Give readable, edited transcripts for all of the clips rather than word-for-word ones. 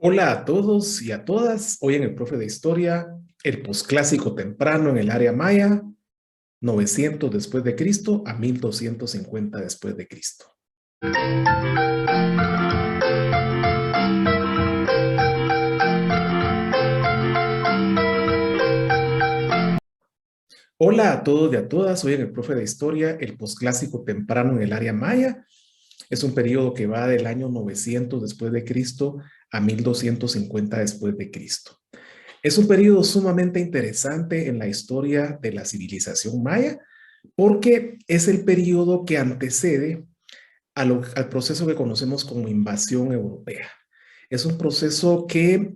Hola a todos y a todas. Hoy en el Profe de Historia, el posclásico temprano en el área maya, 900 después de Cristo a 1250 después de Cristo. Hola a todos y a todas. Hoy en el Profe de Historia, el posclásico temprano en el área maya. Es un periodo que va del año 900 después de Cristo a 1250 después de Cristo. Es un periodo sumamente interesante en la historia de la civilización maya porque es el periodo que antecede al proceso que conocemos como invasión europea. Es un proceso que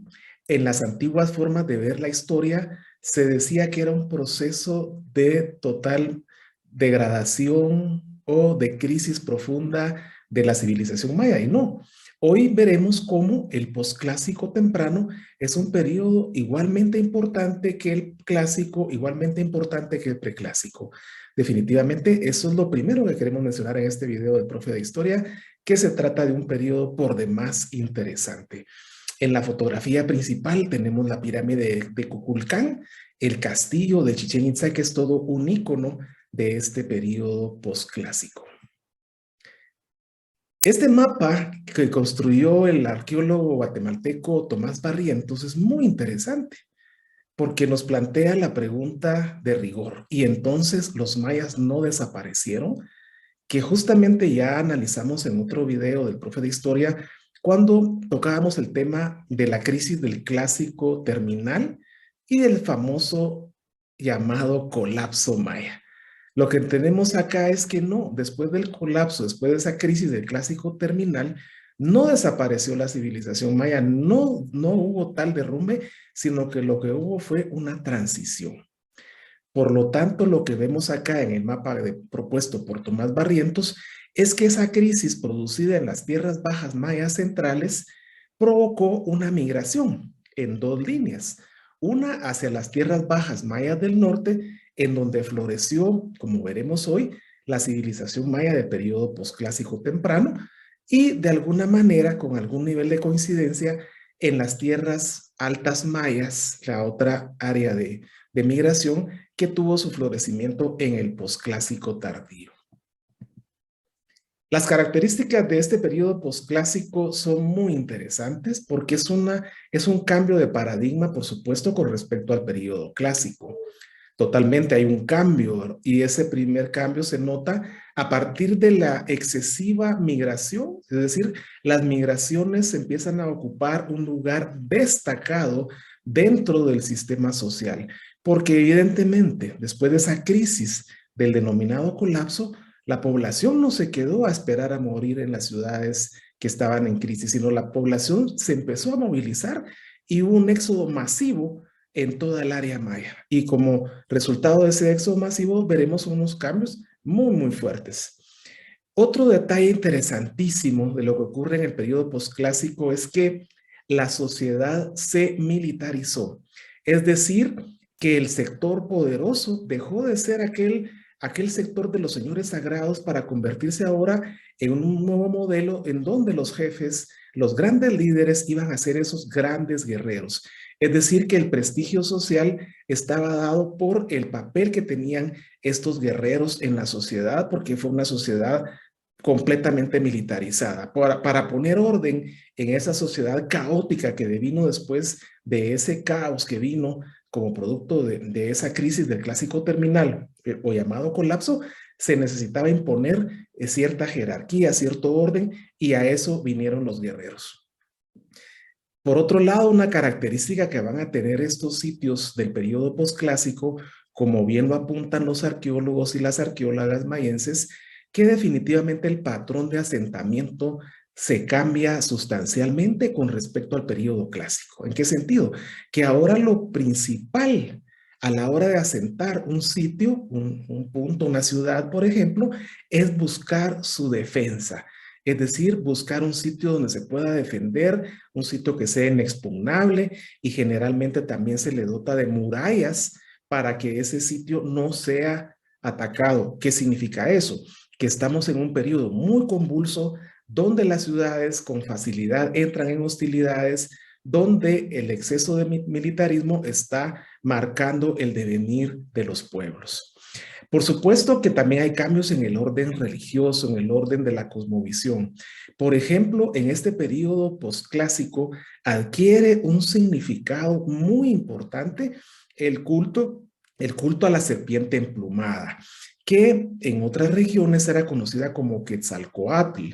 en las antiguas formas de ver la historia se decía que era un proceso de total degradación o de crisis profunda de la civilización maya. Y no, hoy veremos cómo el posclásico temprano es un periodo igualmente importante que el clásico, igualmente importante que el preclásico. Definitivamente, eso es lo primero que queremos mencionar en este video del Profe de Historia, que se trata de un periodo por demás interesante. En la fotografía principal tenemos la pirámide de Kukulcán, el castillo de Chichén Itzá, que es todo un ícono de este periodo posclásico. Este mapa que construyó el arqueólogo guatemalteco Tomás Barrientos es muy interesante porque nos plantea la pregunta de rigor. ¿Y entonces los mayas no desaparecieron? Que justamente ya analizamos en otro video del Profe de Historia cuando tocábamos el tema de la crisis del clásico terminal y del famoso llamado colapso maya. Lo que tenemos acá es que no, después del colapso, después de esa crisis del clásico terminal, no desapareció la civilización maya, no hubo tal derrumbe, sino que lo que hubo fue una transición. Por lo tanto, lo que vemos acá en el mapa propuesto por Tomás Barrientos es que esa crisis producida en las tierras bajas mayas centrales provocó una migración en dos líneas. Una hacia las tierras bajas mayas del norte, en donde floreció, como veremos hoy, la civilización maya de periodo posclásico temprano y de alguna manera, con algún nivel de coincidencia, en las tierras altas mayas, la otra área de migración que tuvo su florecimiento en el posclásico tardío. Las características de este periodo posclásico son muy interesantes porque es un cambio de paradigma, por supuesto, con respecto al periodo clásico. Totalmente hay un cambio y ese primer cambio se nota a partir de la excesiva migración, es decir, las migraciones empiezan a ocupar un lugar destacado dentro del sistema social, porque evidentemente después de esa crisis del denominado colapso, la población no se quedó a esperar a morir en las ciudades que estaban en crisis, sino la población se empezó a movilizar y hubo un éxodo masivo en toda el área maya. Y como resultado de ese éxodo masivo, veremos unos cambios muy fuertes. Otro detalle interesantísimo de lo que ocurre en el periodo posclásico es que la sociedad se militarizó. Es decir, que el sector poderoso dejó de ser aquel sector de los señores sagrados para convertirse ahora en un nuevo modelo en donde los jefes, los grandes líderes iban a ser esos grandes guerreros. Es decir, que el prestigio social estaba dado por el papel que tenían estos guerreros en la sociedad, porque fue una sociedad completamente militarizada, para poner orden en esa sociedad caótica que devino después de ese caos que vino como producto de esa crisis del clásico terminal o llamado colapso. Se necesitaba imponer cierta jerarquía, cierto orden, y a eso vinieron los guerreros. Por otro lado, una característica que van a tener estos sitios del periodo posclásico, como bien lo apuntan los arqueólogos y las arqueólogas mayenses, que definitivamente el patrón de asentamiento se cambia sustancialmente con respecto al periodo clásico. ¿En qué sentido? Que ahora lo principal a la hora de asentar un sitio, un punto, una ciudad, por ejemplo, es buscar su defensa. Es decir, buscar un sitio donde se pueda defender, un sitio que sea inexpugnable, y generalmente también se le dota de murallas para que ese sitio no sea atacado. ¿Qué significa eso? Que estamos en un periodo muy convulso donde las ciudades con facilidad entran en hostilidades, donde el exceso de militarismo está marcando el devenir de los pueblos. Por supuesto que también hay cambios en el orden religioso, en el orden de la cosmovisión. Por ejemplo, en este periodo posclásico adquiere un significado muy importante el culto, el culto a la serpiente emplumada, que en otras regiones era conocida como Quetzalcoatl,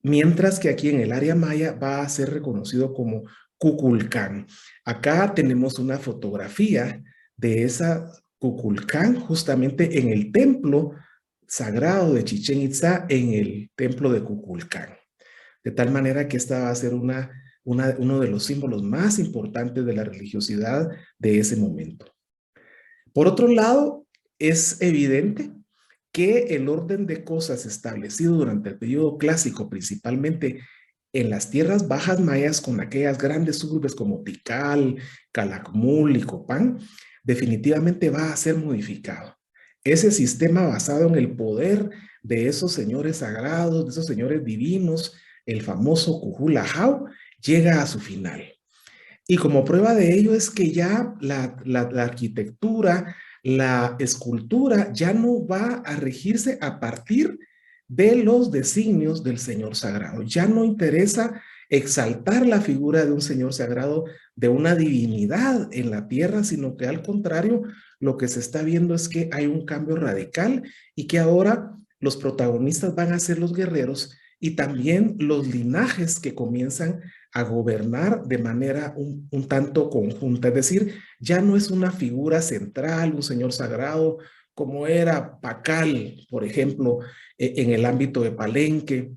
mientras que aquí en el área maya va a ser reconocido como Kukulcán. Acá tenemos una fotografía de esa Kukulcán justamente en el templo sagrado de Chichén Itzá, en el templo de Kukulcán. De tal manera que esta va a ser uno de los símbolos más importantes de la religiosidad de ese momento. Por otro lado, es evidente que el orden de cosas establecido durante el periodo clásico, principalmente en las tierras bajas mayas, con aquellas grandes urbes como Tikal, Calakmul y Copán, definitivamente va a ser modificado. Ese sistema basado en el poder de esos señores sagrados, de esos señores divinos, el famoso Cujulajau, llega a su final. Y como prueba de ello es que ya la arquitectura, la escultura ya no va a regirse a partir de los designios del Señor Sagrado. Ya no interesa exaltar la figura de un Señor Sagrado, de una divinidad en la tierra, sino que al contrario, lo que se está viendo es que hay un cambio radical y que ahora los protagonistas van a ser los guerreros y también los linajes que comienzan a gobernar de manera un tanto conjunta. Es decir, ya no es una figura central, un señor sagrado, como era Pacal, por ejemplo, en el ámbito de Palenque,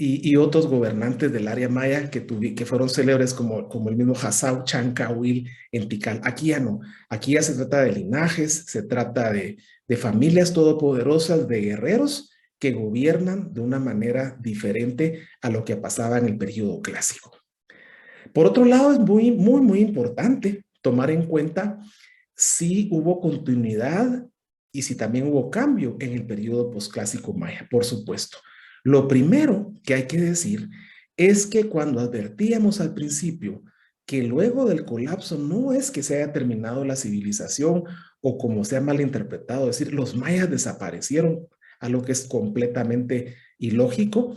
y otros gobernantes del área maya que fueron célebres como el mismo Hassau Chancahuil en Tikal. Aquí ya no, aquí ya se trata de linajes, se trata de familias todopoderosas, de guerreros que gobiernan de una manera diferente a lo que pasaba en el periodo clásico. Por otro lado, es muy importante tomar en cuenta si hubo continuidad y si también hubo cambio en el periodo posclásico maya, por supuesto. Lo primero que hay que decir es que cuando advertíamos al principio que luego del colapso no es que se haya terminado la civilización o como se ha malinterpretado, decir los mayas desaparecieron, a lo que es completamente ilógico.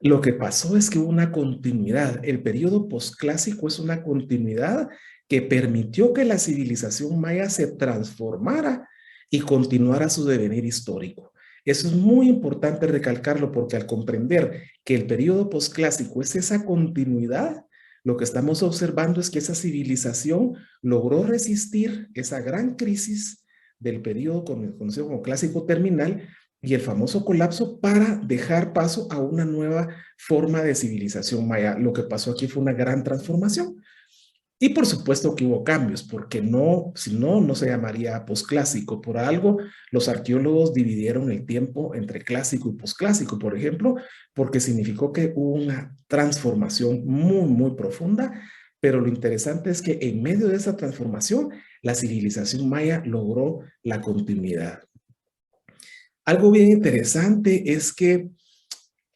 Lo que pasó es que hubo una continuidad. El periodo posclásico es una continuidad que permitió que la civilización maya se transformara y continuara su devenir histórico. Eso es muy importante recalcarlo porque al comprender que el periodo posclásico es esa continuidad, lo que estamos observando es que esa civilización logró resistir esa gran crisis del periodo conocido como clásico terminal y el famoso colapso para dejar paso a una nueva forma de civilización maya. Lo que pasó aquí fue una gran transformación. Y por supuesto que hubo cambios, porque no, si no, no se llamaría posclásico. Por algo, los arqueólogos dividieron el tiempo entre clásico y posclásico, por ejemplo, porque significó que hubo una transformación muy profunda, pero lo interesante es que en medio de esa transformación, la civilización maya logró la continuidad. Algo bien interesante es que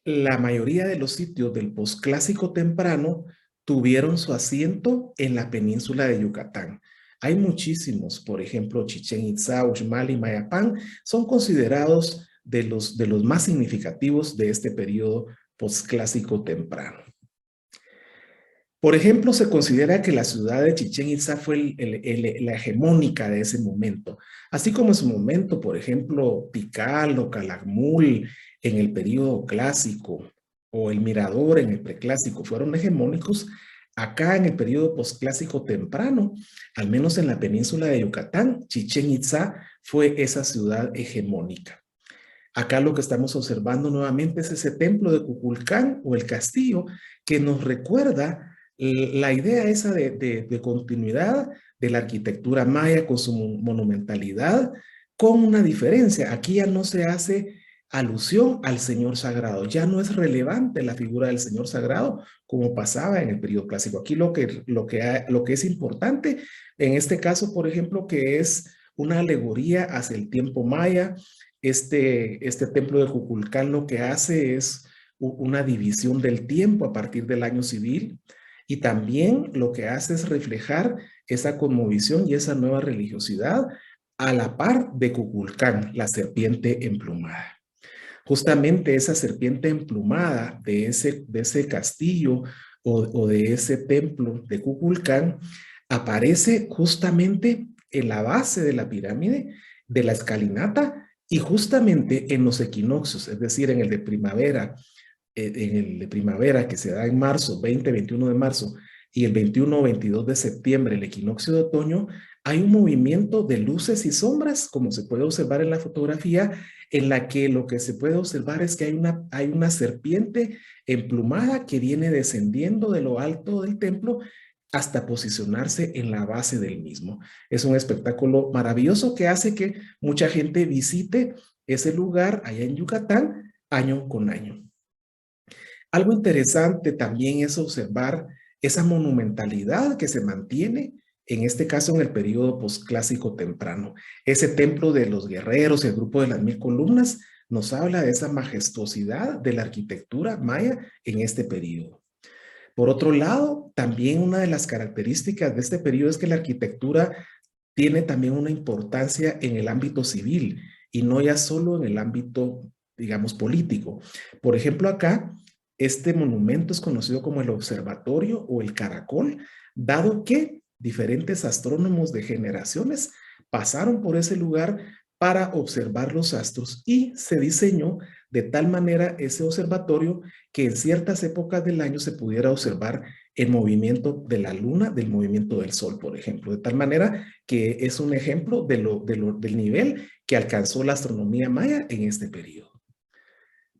la mayoría de los sitios del posclásico temprano tuvieron su asiento en la península de Yucatán. Hay muchísimos, por ejemplo, Chichén Itzá, Uxmal y Mayapán son considerados de los más significativos de este periodo posclásico temprano. Por ejemplo, se considera que la ciudad de Chichén Itzá fue la hegemónica de ese momento, así como en su momento, por ejemplo, Tikal o Calakmul en el periodo clásico o el Mirador en el preclásico fueron hegemónicos. Acá en el periodo posclásico temprano, al menos en la península de Yucatán, Chichén Itzá fue esa ciudad hegemónica. Acá lo que estamos observando nuevamente es ese templo de Kukulcán o el castillo que nos recuerda la idea esa de continuidad de la arquitectura maya con su monumentalidad, con una diferencia. Aquí ya no se hace alusión al Señor Sagrado, ya no es relevante la figura del Señor Sagrado como pasaba en el periodo clásico. Aquí lo que es importante en este caso, por ejemplo, que es una alegoría hacia el tiempo maya. Este templo de Kukulcán lo que hace es una división del tiempo a partir del año civil y también lo que hace es reflejar esa cosmovisión y esa nueva religiosidad a la par de Kukulcán, la serpiente emplumada. Justamente esa serpiente emplumada de ese castillo o de ese templo de Kukulcán aparece justamente en la base de la pirámide, de la escalinata y justamente en los equinoccios, es decir, en el de primavera que se da en marzo, 20-21 de marzo, y el 21-22 de septiembre, el equinoccio de otoño, hay un movimiento de luces y sombras, como se puede observar en la fotografía, en la que lo que se puede observar es que hay una serpiente emplumada que viene descendiendo de lo alto del templo hasta posicionarse en la base del mismo. Es un espectáculo maravilloso que hace que mucha gente visite ese lugar allá en Yucatán año con año. Algo interesante también es observar esa monumentalidad que se mantiene, en este caso en el periodo posclásico temprano. Ese templo de los guerreros, el grupo de las 1000 columnas, nos habla de esa majestuosidad de la arquitectura maya en este periodo. Por otro lado, también una de las características de este periodo es que la arquitectura tiene también una importancia en el ámbito civil y no ya solo en el ámbito, digamos, político. Por ejemplo, acá, este monumento es conocido como el Observatorio o el Caracol, dado que diferentes astrónomos de generaciones pasaron por ese lugar para observar los astros y se diseñó de tal manera ese observatorio que en ciertas épocas del año se pudiera observar el movimiento de la luna, del movimiento del sol, por ejemplo, de tal manera que es un ejemplo del nivel que alcanzó la astronomía maya en este periodo.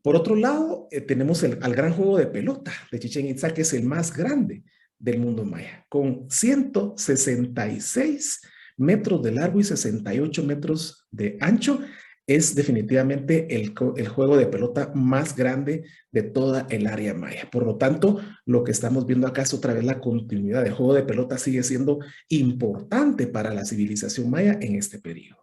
Por otro lado, tenemos al gran juego de pelota de Chichén Itzá, que es el más grande del mundo maya, con 166 metros de largo y 68 metros de ancho. Es definitivamente el juego de pelota más grande de toda el área maya. Por lo tanto, lo que estamos viendo acá es otra vez la continuidad. El juego de pelota sigue siendo importante para la civilización maya en este periodo.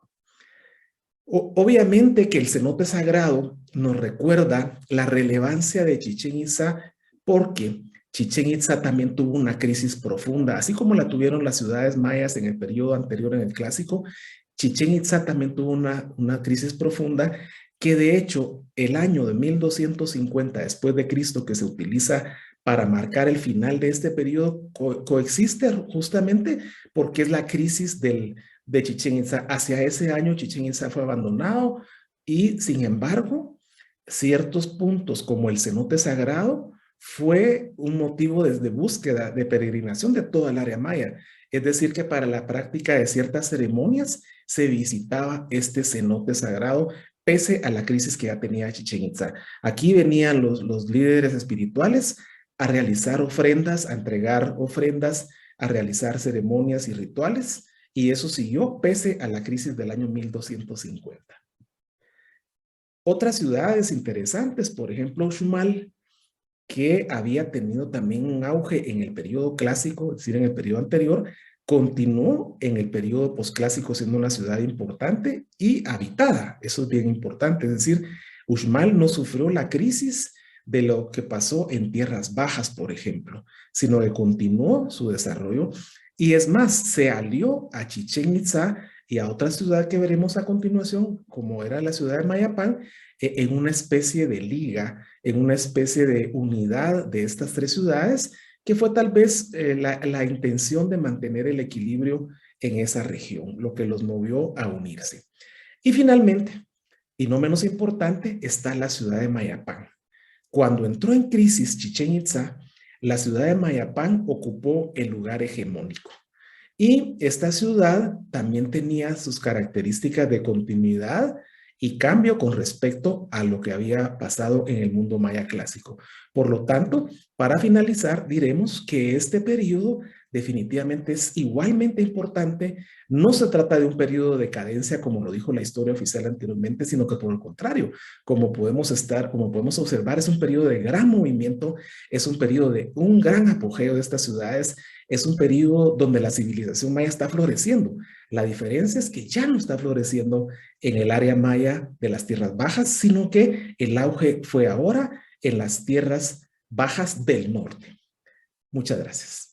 Obviamente que el cenote sagrado nos recuerda la relevancia de Chichén Itzá porque Chichén Itzá también tuvo una crisis profunda, así como la tuvieron las ciudades mayas en el periodo anterior en el clásico. Chichén Itzá también tuvo una crisis profunda que de hecho el año de 1250 después de Cristo que se utiliza para marcar el final de este periodo coexiste justamente porque es la crisis de Chichén Itzá. Hacia ese año Chichén Itzá fue abandonado y sin embargo ciertos puntos como el cenote sagrado fue un motivo de búsqueda, de peregrinación de toda el área maya. Es decir, que para la práctica de ciertas ceremonias se visitaba este cenote sagrado pese a la crisis que ya tenía Chichén Itzá. Aquí venían los líderes espirituales a realizar ofrendas, a entregar ofrendas, a realizar ceremonias y rituales, y eso siguió pese a la crisis del año 1250. Otras ciudades interesantes, por ejemplo, Uxmal, que había tenido también un auge en el periodo clásico, es decir, en el periodo anterior, continuó en el periodo posclásico siendo una ciudad importante y habitada. Eso es bien importante, es decir, Uxmal no sufrió la crisis de lo que pasó en tierras bajas, por ejemplo, sino que continuó su desarrollo y es más, se alió a Chichén Itzá y a otra ciudad que veremos a continuación, como era la ciudad de Mayapán, en una especie de liga, en una especie de unidad de estas tres ciudades, que fue tal vez la intención de mantener el equilibrio en esa región, lo que los movió a unirse. Y finalmente, y no menos importante, está la ciudad de Mayapán. Cuando entró en crisis Chichén Itzá, la ciudad de Mayapán ocupó el lugar hegemónico. Y esta ciudad también tenía sus características de continuidad y cambio con respecto a lo que había pasado en el mundo maya clásico. Por lo tanto, para finalizar, diremos que este periodo definitivamente es igualmente importante. No se trata de un periodo de decadencia, como lo dijo la historia oficial anteriormente, sino que por el contrario, como podemos observar, es un periodo de gran movimiento, es un periodo de un gran apogeo de estas ciudades, es un periodo donde la civilización maya está floreciendo. La diferencia es que ya no está floreciendo en el área maya de las tierras bajas, sino que el auge fue ahora en las tierras bajas del norte. Muchas gracias.